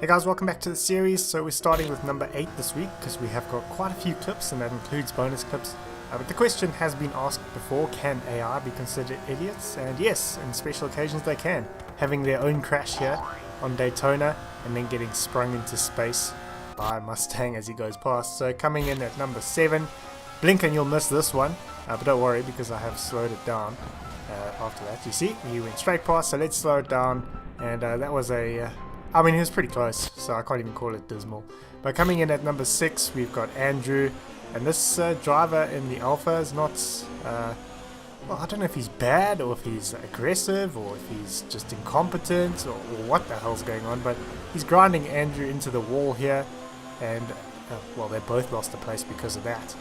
Hey guys, welcome back to the series. So we're starting with number 8 this week because we have got quite a few clips and that includes bonus clips. But the question has been asked before, can AI be considered idiots? And yes, in special occasions they can. Having their own crash here on Daytona and then getting sprung into space by Mustang as he goes past. So coming in at number 7, blink and you'll miss this one, but don't worry because I have slowed it down after that. You see, he went straight past, so let's slow it down. And that was a... I mean, he was pretty close, so I can't even call it dismal. But coming in at number 6, we've got Andrew. And this driver in the Alpha is not... well, I don't know if he's bad, or if he's aggressive, or if he's just incompetent, or what the hell's going on. But he's grinding Andrew into the wall here. And, well, they both lost the place because of that.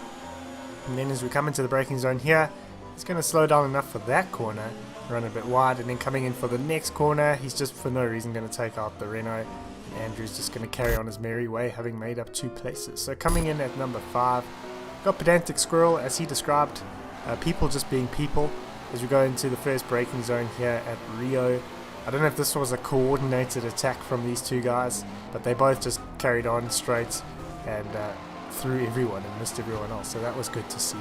And then as we come into the braking zone here, he's going to slow down enough for that corner. Run a bit wide, and then coming in for the next corner, he's just for no reason going to take out the Renault, and Andrew's just going to carry on his merry way, having made up 2 places. So coming in at number 5, got Pedantic Squirrel, as he described, people just being people, as we go into the first braking zone here at Rio. I don't know if this was a coordinated attack from these 2 guys, but they both just carried on straight and threw everyone and missed everyone else, so that was good to see.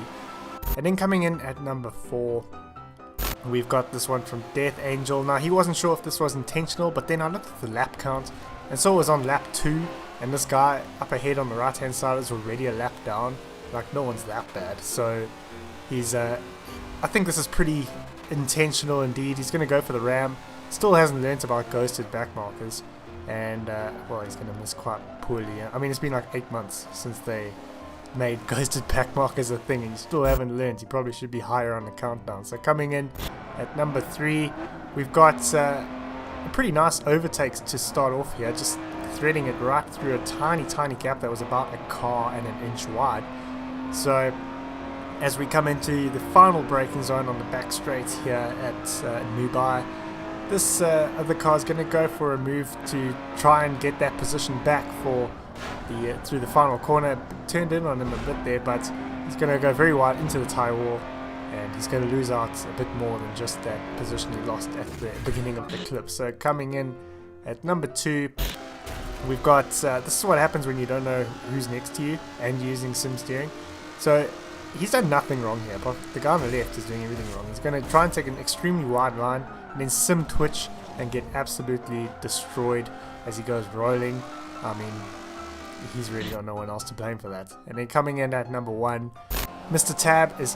And then coming in at number 4, we've got this one from Death Angel. Now, he wasn't sure if this was intentional, but then I looked at the lap count and saw it was on lap 2, and this guy up ahead on the right hand side is already a lap down. Like, no one's that bad. So he's I think this is pretty intentional indeed. He's going to go for the ram. Still hasn't learnt about ghosted back markers, and well, he's going to miss quite poorly. I mean, it's been like 8 months since they made ghosted back markers a thing, and you still haven't learned. You probably should be higher on the countdown. So coming in at number 3, we've got a pretty nice overtakes to start off here, just threading it right through a tiny gap that was about a car and an inch wide. So as we come into the final braking zone on the back straight here at Nubai, this other car is going to go for a move to try and get that position back for the through the final corner. Turned in on him a bit there, but he's going to go very wide into the tyre wall, and he's going to lose out a bit more than just that position he lost at the beginning of the clip. So coming in at number 2, we've got this is what happens when you don't know who's next to you and using sim steering. So he's done nothing wrong here, but the guy on the left is doing everything wrong. He's going to try and take an extremely wide line and then sim twitch and get absolutely destroyed as he goes rolling. I mean, he's really got no one else to blame for that. And then coming in at number 1, Mr. Tab is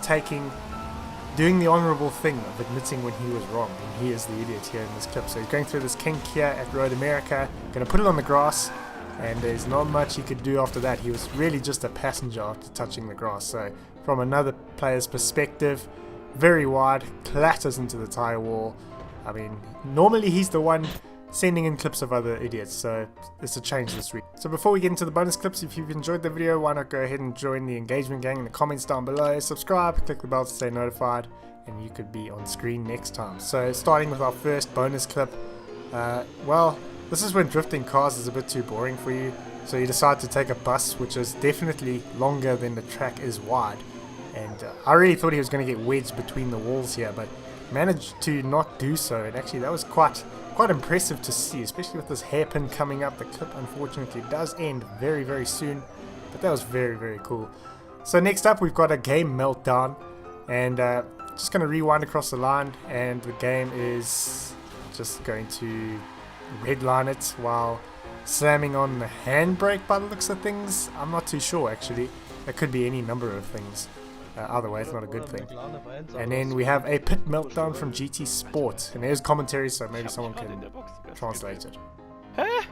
doing the honourable thing of admitting when he was wrong, and he is the idiot here in this clip. So he's going through this kink here at Road America, going to put it on the grass, and there's not much he could do after that. He was really just a passenger after touching the grass. So from another player's perspective, very wide, clatters into the tyre wall. I mean, normally he's the one sending in clips of other idiots, so it's a change this week. So before we get into the bonus clips, if you've enjoyed the video, why not go ahead and join the engagement gang in the comments down below, subscribe, click the bell to stay notified, and you could be on screen next time. So starting with our first bonus clip, well, this is when drifting cars is a bit too boring for you, so you decide to take a bus, which is definitely longer than the track is wide. And I really thought he was going to get wedged between the walls here, but managed to not do so, and actually that was quite impressive to see, especially with this hairpin coming up. The clip unfortunately does end very soon, but that was very cool. So next up we've got a game meltdown, and just going to rewind across the line, and the game is just going to redline it while slamming on the handbrake by the looks of things. I'm not too sure actually, it could be any number of things. Either way, it's not a good thing. And then we have a pit meltdown from GT Sport. And there's commentary, so maybe someone can translate it. Hä?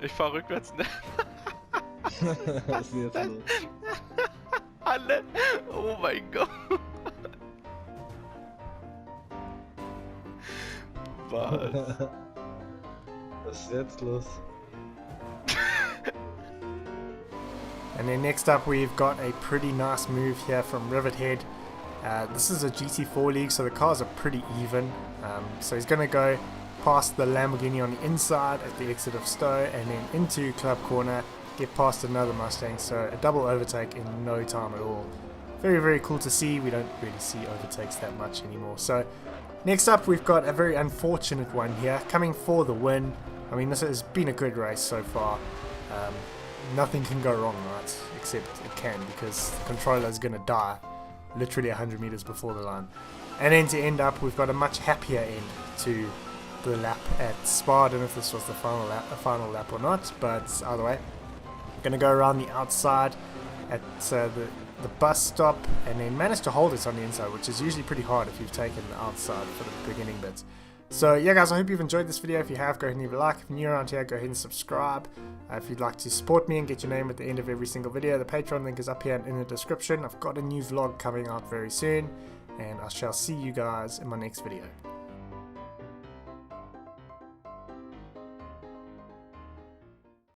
Ich fahr rückwärts, ne? Was ist denn jetzt los? Alle! Oh mein Gott! Was? Was ist jetzt los? And then next up we've got a pretty nice move here from Rivethead. This is a GT4 league, so the cars are pretty even. So he's going to go past the Lamborghini on the inside at the exit of Stowe, and then into Club Corner, get past another Mustang. So a double overtake in no time at all. very, very cool to see. We don't really see overtakes that much anymore. So next up, we've got a very unfortunate one here, coming for the win. I mean, this has been a good race so far. Nothing can go wrong, right? Except it can, because the controller is going to die literally 100 meters before the line. And then to end up, we've got a much happier end to the lap at Spa. I don't know if this was the final lap or not, but either way, going to go around the outside at the bus stop, and then manage to hold it on the inside, which is usually pretty hard if you've taken the outside for the beginning bits. So yeah guys, I hope you've enjoyed this video. If you have, go ahead and leave a like. If you're new around here, go ahead and subscribe. If you'd like to support me and get your name at the end of every single video, the Patreon link is up here and in the description. I've got a new vlog coming out very soon, and I shall see you guys in my next video.